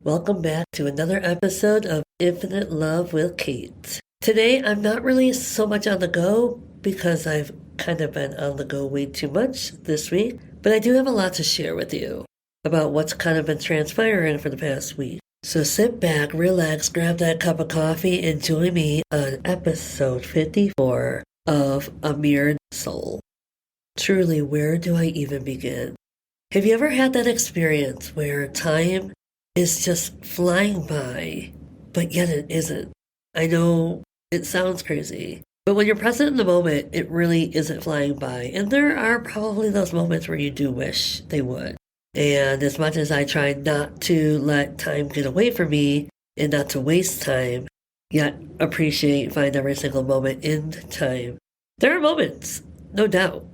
Welcome back to another episode of Infinite Love with Kate. Today, I'm not really so much on the go because I've kind of been on the go way too much this week, but I do have a lot to share with you about what's kind of been transpiring for the past week. So sit back, relax, grab that cup of coffee, and join me on episode 54 of A Mirrored Soul. Truly, where do I even begin? Have you ever had that experience where time is just flying by, but yet it isn't? I know it sounds crazy, but when you're present in the moment, it really isn't flying by. And there are probably those moments where you do wish they would. And as much as I try not to let time get away from me and not to waste time, yet find every single moment in time, there are moments, no doubt.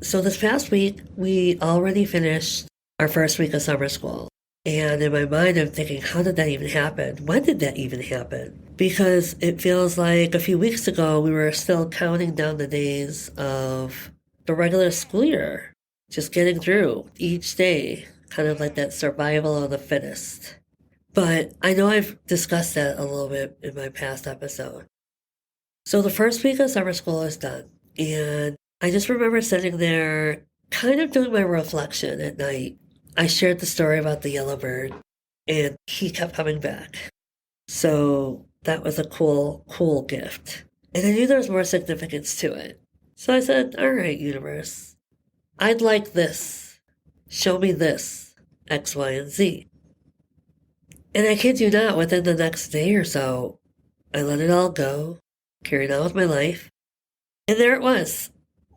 So this past week, we already finished our first week of summer school. And in my mind, I'm thinking, how did that even happen? When did that even happen? Because it feels like a few weeks ago, we were still counting down the days of the regular school year, just getting through each day, kind of like that survival of the fittest. But I know I've discussed that a little bit in my past episode. So the first week of summer school is done. And I just remember sitting there kind of doing my reflection at night. I shared the story about the yellow bird, and he kept coming back. So that was a cool gift. And I knew there was more significance to it. So I said, all right, universe, I'd like this. Show me this, X, Y, and Z. And I kid you not, within the next day or so, I let it all go, carried on with my life. And there it was,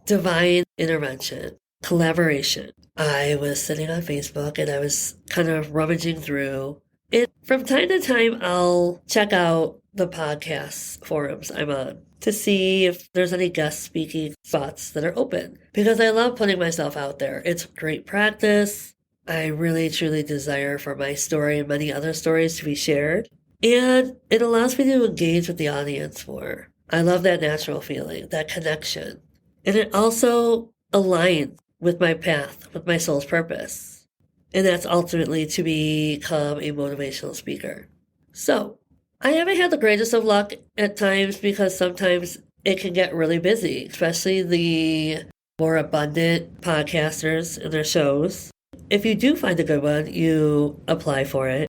divine intervention, collaboration. I was sitting on Facebook and I was kind of rummaging through. And from time to time, I'll check out the podcast forums I'm on to see if there's any guest speaking spots that are open. Because I love putting myself out there. It's great practice. I really, truly desire for my story and many other stories to be shared. And it allows me to engage with the audience more. I love that natural feeling, that connection. And it also aligns with my path, with my soul's purpose. And that's ultimately to become a motivational speaker. So, I haven't had the greatest of luck at times because sometimes it can get really busy, especially the more abundant podcasters and their shows. If you do find a good one, you apply for it.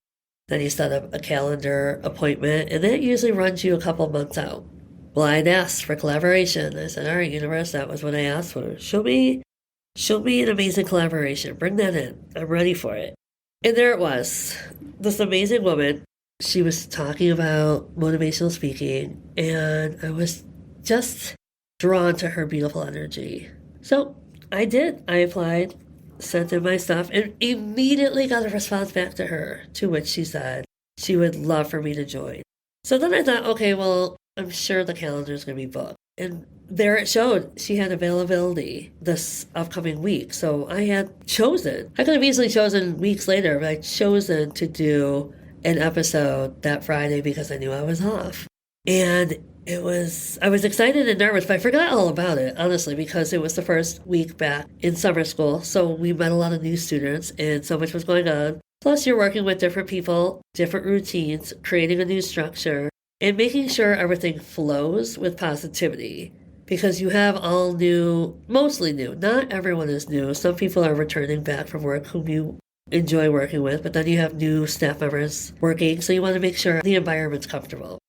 Then you set up a calendar appointment, and that usually runs you a couple months out. Well, I'd asked for collaboration. I said, all right, universe, that was what I asked for. Show me an amazing collaboration. Bring that in. I'm ready for it. And there it was. This amazing woman. She was talking about motivational speaking, and I was just drawn to her beautiful energy. So I did. I applied, sent in my stuff, and immediately got a response back to her, to which she said she would love for me to join. So then I thought, okay, well, I'm sure the calendar is going to be booked. And there it showed she had availability this upcoming week. So I could have easily chosen weeks later, but I'd chosen to do an episode that Friday because I knew I was off. And I was excited and nervous, but I forgot all about it, honestly, because it was the first week back in summer school. So we met a lot of new students and so much was going on. Plus you're working with different people, different routines, creating a new structure, and making sure everything flows with positivity. Because you have all new, mostly new. Not everyone is new. Some people are returning back from work whom you enjoy working with, but then you have new staff members working, so you want to make sure the environment's comfortable.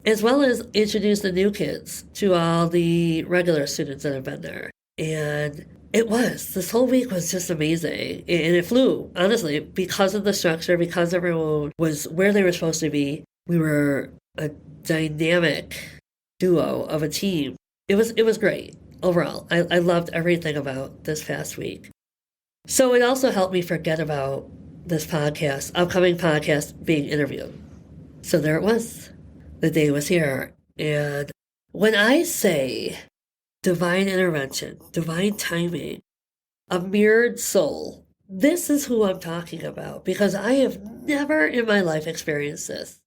As well as introduce the new kids to all the regular students that have been there. And this whole week was just amazing. And it flew, honestly, because of the structure, because everyone was where they were supposed to be. We were a dynamic duo of a team. It was great overall. I loved everything about this past week. So it also helped me forget about this upcoming podcast being interviewed. So there it was. The day was here. And when I say divine intervention, divine timing, a mirrored soul, this is who I'm talking about because I have never in my life experienced this.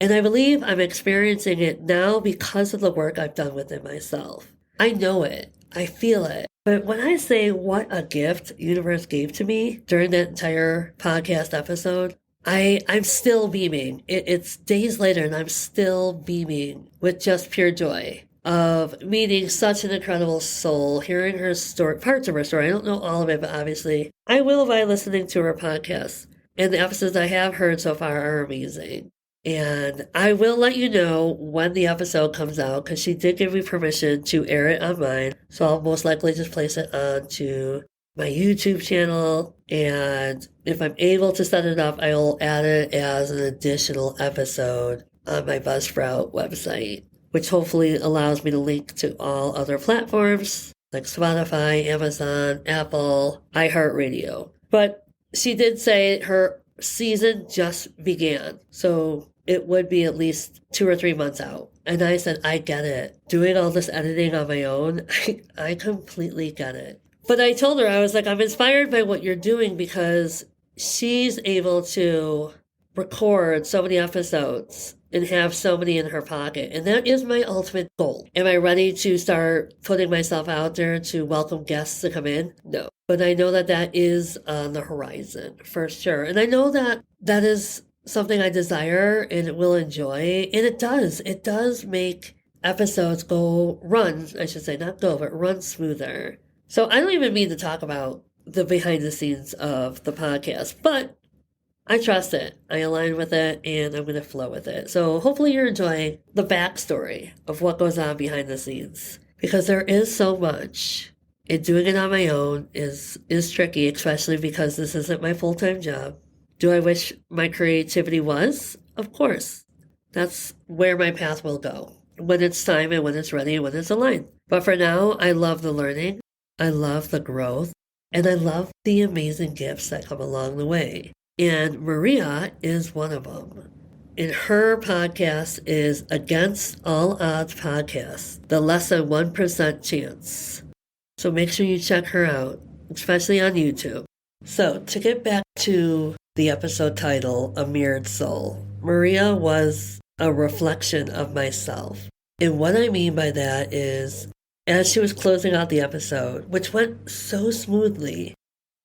And I believe I'm experiencing it now because of the work I've done within myself. I know it. I feel it. But when I say what a gift universe gave to me during that entire podcast episode, I'm still beaming. It's days later and I'm still beaming with just pure joy of meeting such an incredible soul, hearing her story, parts of her story. I don't know all of it, but obviously I will by listening to her podcast. And the episodes I have heard so far are amazing. And I will let you know when the episode comes out because she did give me permission to air it on mine. So I'll most likely just place it onto my YouTube channel. And if I'm able to set it up, I'll add it as an additional episode on my Buzzsprout website, which hopefully allows me to link to all other platforms like Spotify, Amazon, Apple, iHeartRadio. But she did say her season just began. So it would be at least 2 or 3 months out. And I said, I get it. Doing all this editing on my own, I completely get it. But I told her, I was like, I'm inspired by what you're doing because she's able to record so many episodes and have so many in her pocket. And that is my ultimate goal. Am I ready to start putting myself out there to welcome guests to come in? No. But I know that that is on the horizon for sure. And I know that that is something I desire and will enjoy. And it does. It does make episodes I should say, not go, but run smoother. So I don't even mean to talk about the behind the scenes of the podcast, but I trust it. I align with it and I'm going to flow with it. So hopefully you're enjoying the backstory of what goes on behind the scenes because there is so much. And doing it on my own is tricky, especially because this isn't my full-time job. Do I wish my creativity was? Of course. That's where my path will go when it's time and when it's ready and when it's aligned. But for now, I love the learning. I love the growth. And I love the amazing gifts that come along the way. And Maria is one of them. And her podcast is Against All Odds Podcast, the less than 1% chance. So make sure you check her out, especially on YouTube. So to get back to the episode title, A Mirrored Soul, Maria was a reflection of myself. And what I mean by that is, as she was closing out the episode, which went so smoothly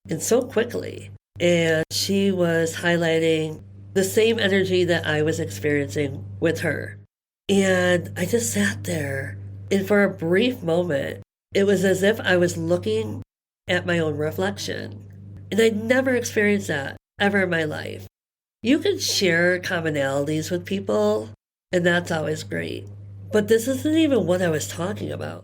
and so quickly, and she was highlighting the same energy that I was experiencing with her. And I just sat there, and for a brief moment, it was as if I was looking at my own reflection. And I'd never experienced that ever in my life. You can share commonalities with people, and that's always great. But this isn't even what I was talking about.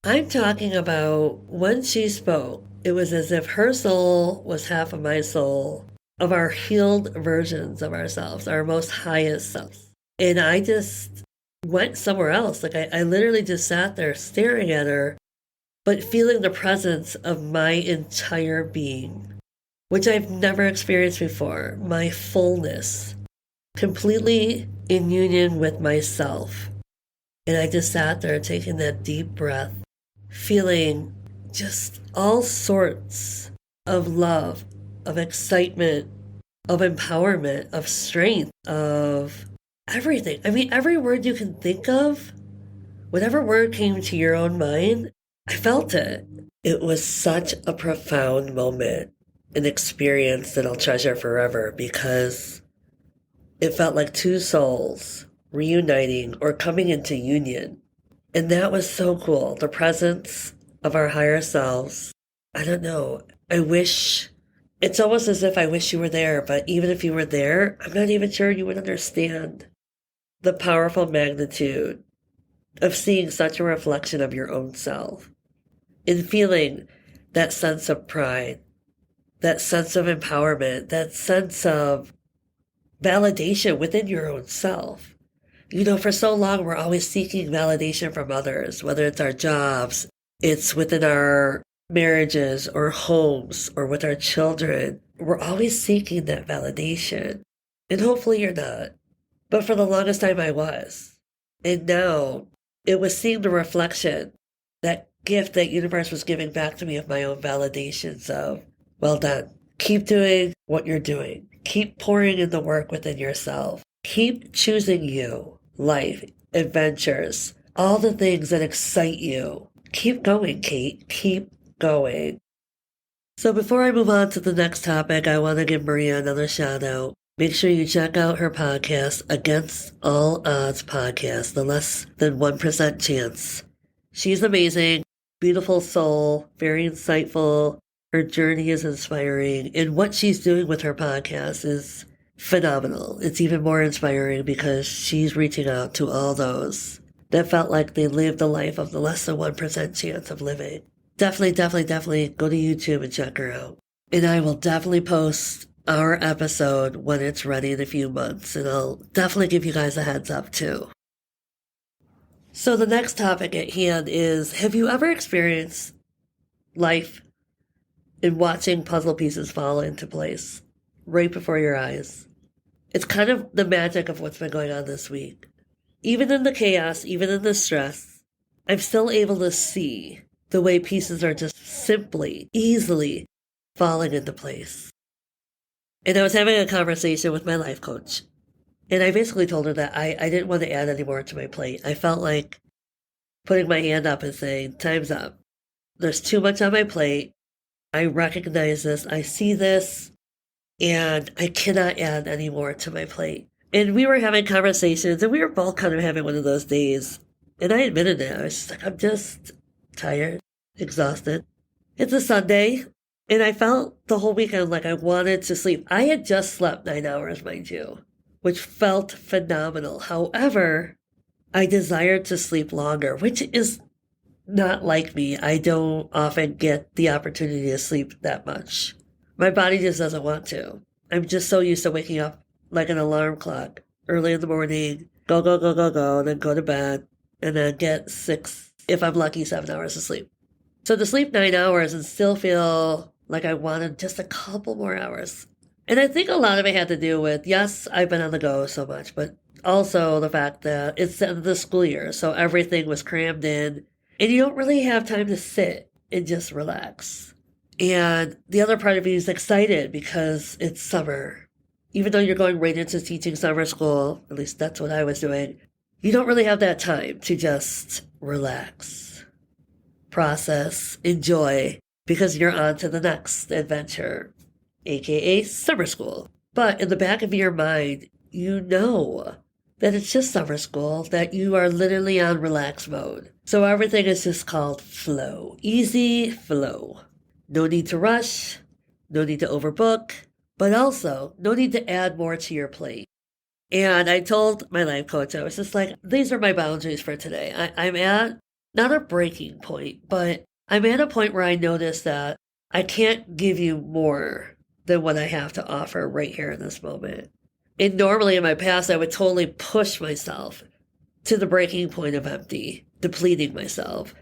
I'm talking about when she spoke, it was as if her soul was half of my soul, of our healed versions of ourselves, our most highest selves. And I just went somewhere else. Like I literally just sat there staring at her, but feeling the presence of my entire being, which I've never experienced before, my fullness, completely in union with myself. And I just sat there taking that deep breath, feeling just all sorts of love, of excitement, of empowerment, of strength, of everything. I mean, every word you can think of, whatever word came to your own mind, I felt it. It was such a profound moment, an experience that I'll treasure forever because it felt like two souls reuniting or coming into union. And that was so cool. The presence of our higher selves. I don't know. It's almost as if I wish you were there, but even if you were there, I'm not even sure you would understand the powerful magnitude of seeing such a reflection of your own self and feeling that sense of pride, that sense of empowerment, that sense of validation within your own self. You know, for so long, we're always seeking validation from others, whether it's our jobs, it's within our marriages or homes or with our children. We're always seeking that validation. And hopefully you're not. But for the longest time I was. And now it was seeing the reflection, that gift that universe was giving back to me of my own validations of, well done. Keep doing what you're doing. Keep pouring in the work within yourself. Keep choosing you, life, adventures, all the things that excite you. Keep going, Kate. Keep going. So before I move on to the next topic, I want to give Maria another shout out. Make sure you check out her podcast, Against All Odds Podcast, the Less Than 1% Chance. She's amazing, beautiful soul, very insightful. Her journey is inspiring, and what she's doing with her podcast is phenomenal. It's even more inspiring because she's reaching out to all those that felt like they lived the life of the less than 1% chance of living. Definitely go to YouTube and check her out. And I will definitely post our episode when it's ready in a few months, and I'll definitely give you guys a heads up too. So the next topic at hand is, have you ever experienced life in watching puzzle pieces fall into place right before your eyes? It's kind of the magic of what's been going on this week. Even in the chaos, even in the stress, I'm still able to see the way pieces are just simply, easily falling into place. And I was having a conversation with my life coach, and I basically told her that I didn't want to add any more to my plate. I felt like putting my hand up and saying, time's up. There's too much on my plate. I recognize this. I see this, and I cannot add any more to my plate. And we were having conversations, and we were both kind of having one of those days. And I admitted it. I was just like, I'm just tired, exhausted. It's a Sunday. And I felt the whole weekend like I wanted to sleep. I had just slept 9 hours, mind you, which felt phenomenal. However, I desired to sleep longer, which is not like me. I don't often get the opportunity to sleep that much. My body just doesn't want to. I'm just so used to waking up like an alarm clock early in the morning, go, and then go to bed, and then get 6, if I'm lucky, 7 hours of sleep. So to sleep 9 hours and still feel like I wanted just a couple more hours. And I think a lot of it had to do with, yes, I've been on the go so much, but also the fact that it's the end of the school year, so everything was crammed in, and you don't really have time to sit and just relax. And the other part of me is excited because it's summer. Even though you're going right into teaching summer school, at least that's what I was doing, you don't really have that time to just relax, process, enjoy, because you're on to the next adventure, aka summer school. But in the back of your mind, you know that it's just summer school, that you are literally on relax mode. So everything is just called flow. Easy flow. No need to rush, no need to overbook, but also no need to add more to your plate. And I told my life coach, I was just like, these are my boundaries for today. I'm at not a breaking point, but I'm at a point where I notice that I can't give you more than what I have to offer right here in this moment. And normally in my past, I would totally push myself to the breaking point of empty, depleting myself.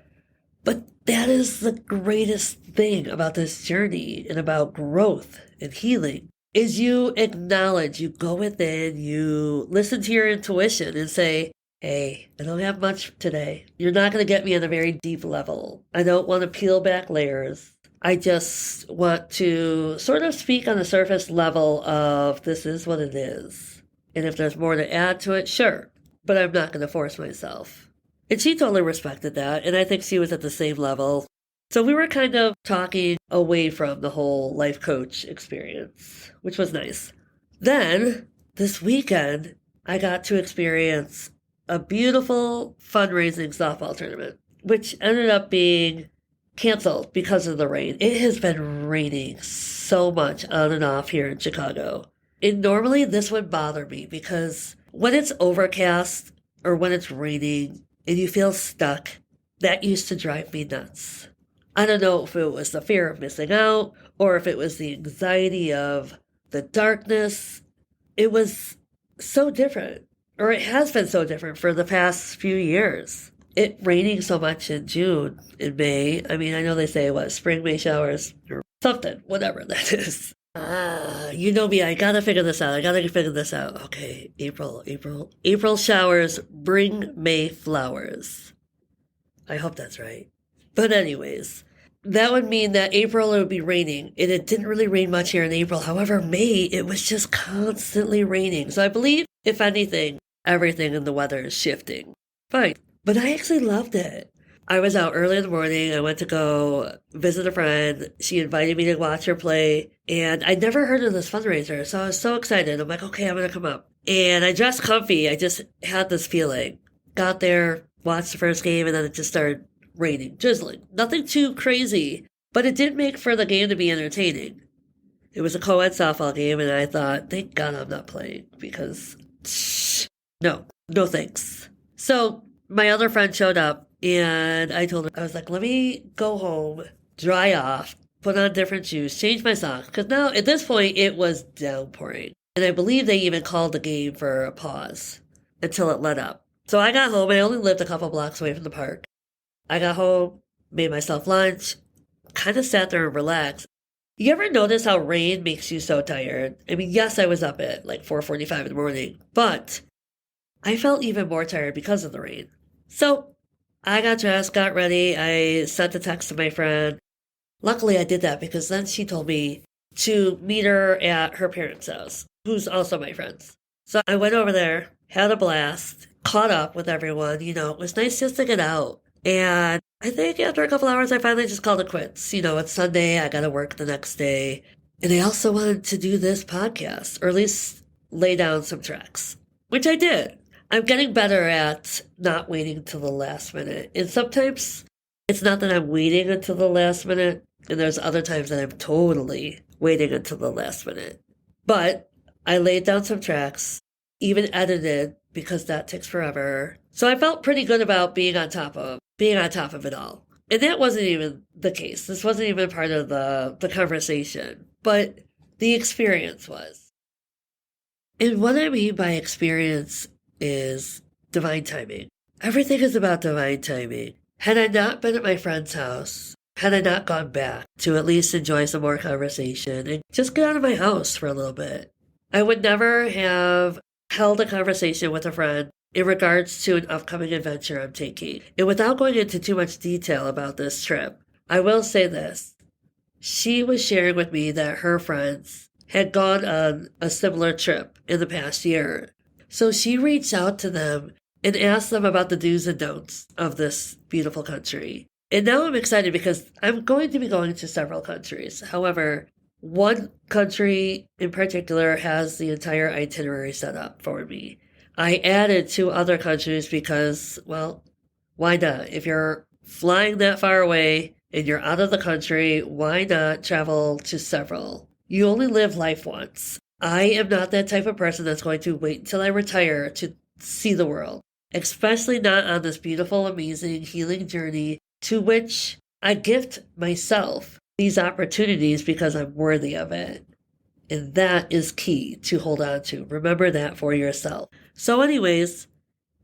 But that is the greatest thing about this journey and about growth and healing, is you acknowledge, you go within, you listen to your intuition and say, hey, I don't have much today. You're not going to get me on a very deep level. I don't want to peel back layers. I just want to sort of speak on the surface level of this is what it is. And if there's more to add to it, sure. But I'm not going to force myself. And she totally respected that. And I think she was at the same level. So we were kind of talking away from the whole life coach experience, which was nice. Then this weekend, I got to experience a beautiful fundraising softball tournament, which ended up being canceled because of the rain. It has been raining so much on and off here in Chicago. And normally this would bother me because when it's overcast or when it's raining and you feel stuck, that used to drive me nuts. I don't know if it was the fear of missing out or if it was the anxiety of the darkness. It was so different, or it has been so different for the past few years. It raining so much in June, in May. I mean, I know they say, what, spring May showers or something, whatever that is. You know me, I gotta figure this out. Okay, April showers bring May flowers. I hope that's right. But anyways, that would mean that April it would be raining, and it didn't really rain much here in April. However, May, it was just constantly raining. So I believe, if anything, everything in the weather is shifting. Fine. But I actually loved it. I was out early in the morning. I went to go visit a friend. She invited me to watch her play, and I'd never heard of this fundraiser, so I was so excited. I'm like, okay, I'm gonna come up. And I dressed comfy. I just had this feeling. Got there, watched the first game, and then it just started raining, drizzling. Nothing too crazy, but it did make for the game to be entertaining. It was a co-ed softball game, and I thought, thank God I'm not playing because no, no thanks. So my other friend showed up, and I told her, I was like, let me go home, dry off, put on different shoes, change my socks. Because now at this point, it was downpouring. And I believe they even called the game for a pause until it let up. So I got home. I only lived a couple blocks away from the park. I got home, made myself lunch, kind of sat there and relaxed. You ever notice how rain makes you so tired? I mean, yes, I was up at like 4:45 in the morning, but I felt even more tired because of the rain. So I got dressed, got ready. I sent a text to my friend. Luckily, I did that because then she told me to meet her at her parents' house, who's also my friends. So I went over there, had a blast, caught up with everyone. It was nice just to get out. And I think after a couple hours, I finally just called it quits. It's Sunday. I got to work the next day. And I also wanted to do this podcast, or at least lay down some tracks, which I did. I'm getting better at not waiting till the last minute. And sometimes it's not that I'm waiting until the last minute, and there's other times that I'm totally waiting until the last minute. But I laid down some tracks, even edited, because that takes forever. So I felt pretty good about being on top of it all. And that wasn't even the case. This wasn't even part of the conversation, but the experience was. And what I mean by experience is divine timing. Everything is about divine timing. Had I not been at my friend's house, had I not gone back to at least enjoy some more conversation and just get out of my house for a little bit, I would never have held a conversation with a friend in regards to an upcoming adventure I'm taking. And without going into too much detail about this trip, I will say this. She was sharing with me that her friends had gone on a similar trip in the past year. So she reached out to them and asked them about the do's and don'ts of this beautiful country. And now I'm excited because I'm going to be going to several countries. However, one country in particular has the entire itinerary set up for me. I added 2 other countries because, well, why not? If you're flying that far away and you're out of the country, why not travel to several? You only live life once. I am not that type of person that's going to wait until I retire to see the world, especially not on this beautiful, amazing, healing journey to which I gift myself these opportunities because I'm worthy of it. And that is key to hold on to. Remember that for yourself. So anyways,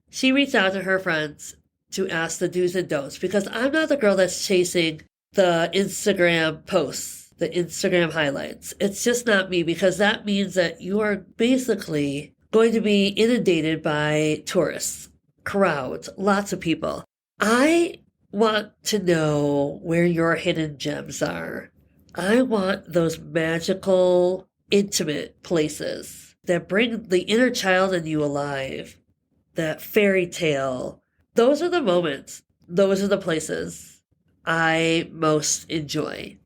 she reached out to her friends to ask the do's and don'ts because I'm not the girl that's chasing the Instagram posts, the Instagram highlights. It's just not me because that means that you are basically going to be inundated by tourists, crowds, lots of people. I want to know where your hidden gems are. I want those magical, intimate places that bring the inner child in you alive, that fairy tale. Those are the moments. Those are the places I most enjoy.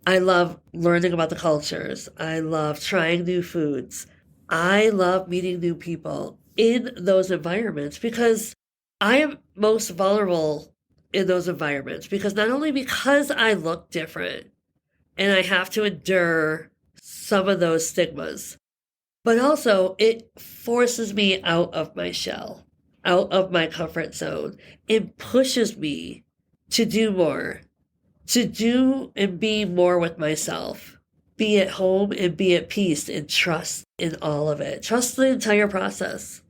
I love learning about the cultures. I love trying new foods. I love meeting new people in those environments because I am most vulnerable in those environments because not only because I look different and I have to endure some of those stigmas, but also it forces me out of my shell, out of my comfort zone. It pushes me to do more, to do and be more with myself, be at home and be at peace and trust in all of it. Trust the entire process,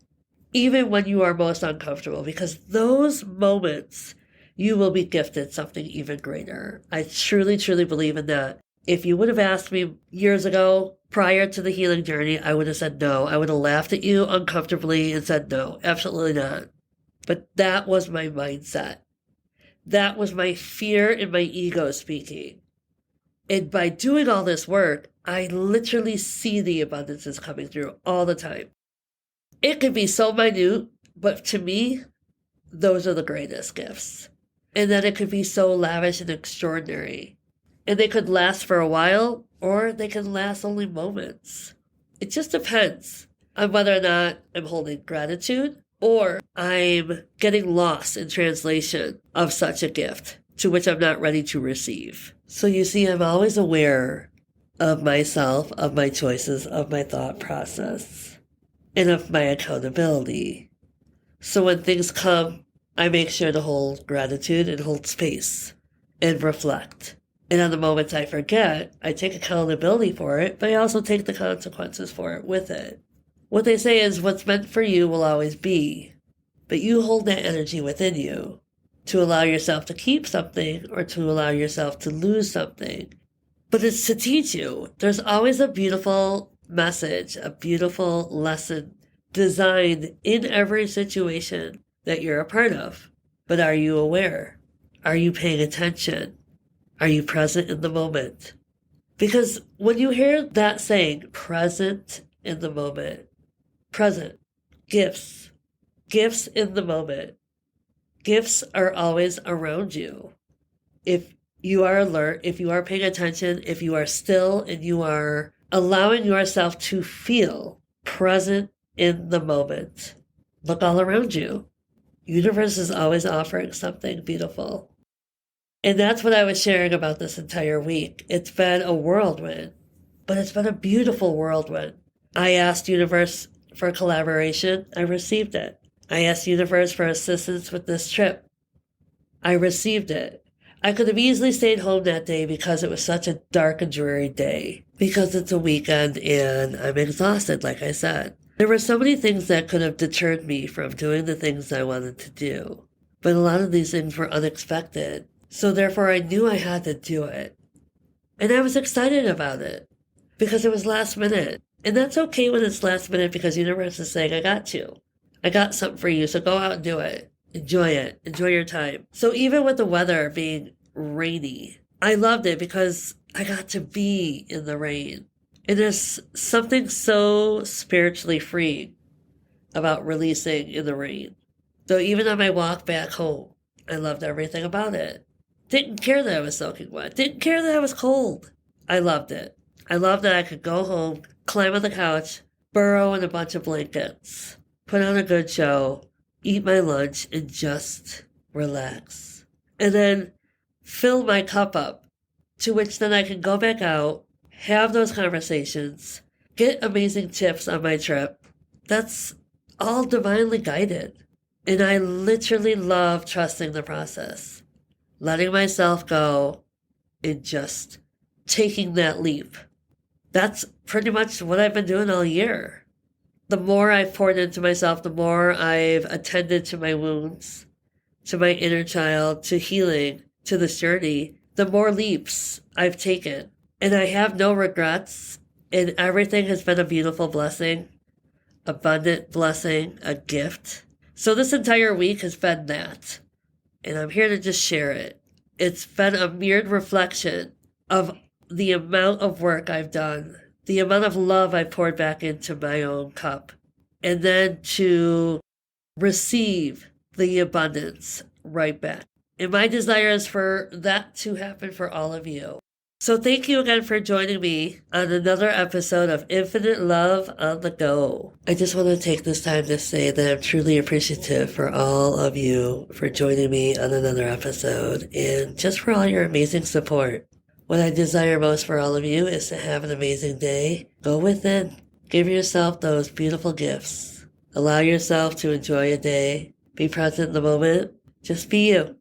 even when you are most uncomfortable, because those moments you will be gifted something even greater. I truly, truly believe in that. If you would have asked me years ago, prior to the healing journey, I would have said no. I would have laughed at you uncomfortably and said no, absolutely not. But that was my mindset. That was my fear and my ego speaking. And by doing all this work, I literally see the abundances coming through all the time. It could be so minute, but to me, those are the greatest gifts. and that it could be so lavish and extraordinary. And they could last for a while, or they can last only moments. It just depends on whether or not I'm holding gratitude or I'm getting lost in translation of such a gift to which I'm not ready to receive. So you see, I'm always aware of myself, of my choices, of my thought process, and of my accountability. So when things come, I make sure to hold gratitude and hold space and reflect. And on the moments I forget, I take accountability for it, but I also take the consequences for it with it. What they say is what's meant for you will always be, but you hold that energy within you to allow yourself to keep something or to allow yourself to lose something. But it's to teach you. There's always a beautiful message, a beautiful lesson designed in every situation that you're a part of. But are you aware? Are you paying attention? Are you present in the moment? Because when you hear that saying, present in the moment, present, gifts in the moment, gifts are always around you. If you are alert, if you are paying attention, if you are still and you are allowing yourself to feel present in the moment, look all around you. Universe is always offering something beautiful. And that's what I was sharing about this entire week. It's been a whirlwind, but it's been a beautiful whirlwind. I asked Universe for collaboration. I received it. I asked Universe for assistance with this trip. I received it. I could have easily stayed home that day because it was such a dark and dreary day, because it's a weekend and I'm exhausted, like I said. There were so many things that could have deterred me from doing the things I wanted to do, but a lot of these things were unexpected. So therefore I knew I had to do it. And I was excited about it because it was last minute. And that's okay when it's last minute because the universe is saying, I got you. I got something for you, so go out and do it. Enjoy it. Enjoy your time. So even with the weather being rainy, I loved it because I got to be in the rain. And there's something so spiritually freeing about releasing in the rain. So even on my walk back home, I loved everything about it. Didn't care that I was soaking wet. Didn't care that I was cold. I loved it. I loved that I could go home, climb on the couch, burrow in a bunch of blankets, put on a good show, eat my lunch, and just relax. And then fill my cup up, to which then I can go back out, have those conversations, get amazing tips on my trip. That's all divinely guided. And I literally love trusting the process, letting myself go and just taking that leap. That's pretty much what I've been doing all year. The more I've poured into myself, the more I've attended to my wounds, to my inner child, to healing, to this journey, the more leaps I've taken. And I have no regrets, and everything has been a beautiful blessing, abundant blessing, a gift. So this entire week has been that, and I'm here to just share it. It's been a mirrored reflection of the amount of work I've done, the amount of love I poured back into my own cup, and then to receive the abundance right back. And my desire is for that to happen for all of you. So thank you again for joining me on another episode of Infinite Love on the Go. I just want to take this time to say that I'm truly appreciative for all of you for joining me on another episode and just for all your amazing support. What I desire most for all of you is to have an amazing day. Go within. Give yourself those beautiful gifts. Allow yourself to enjoy a day. Be present in the moment. Just be you.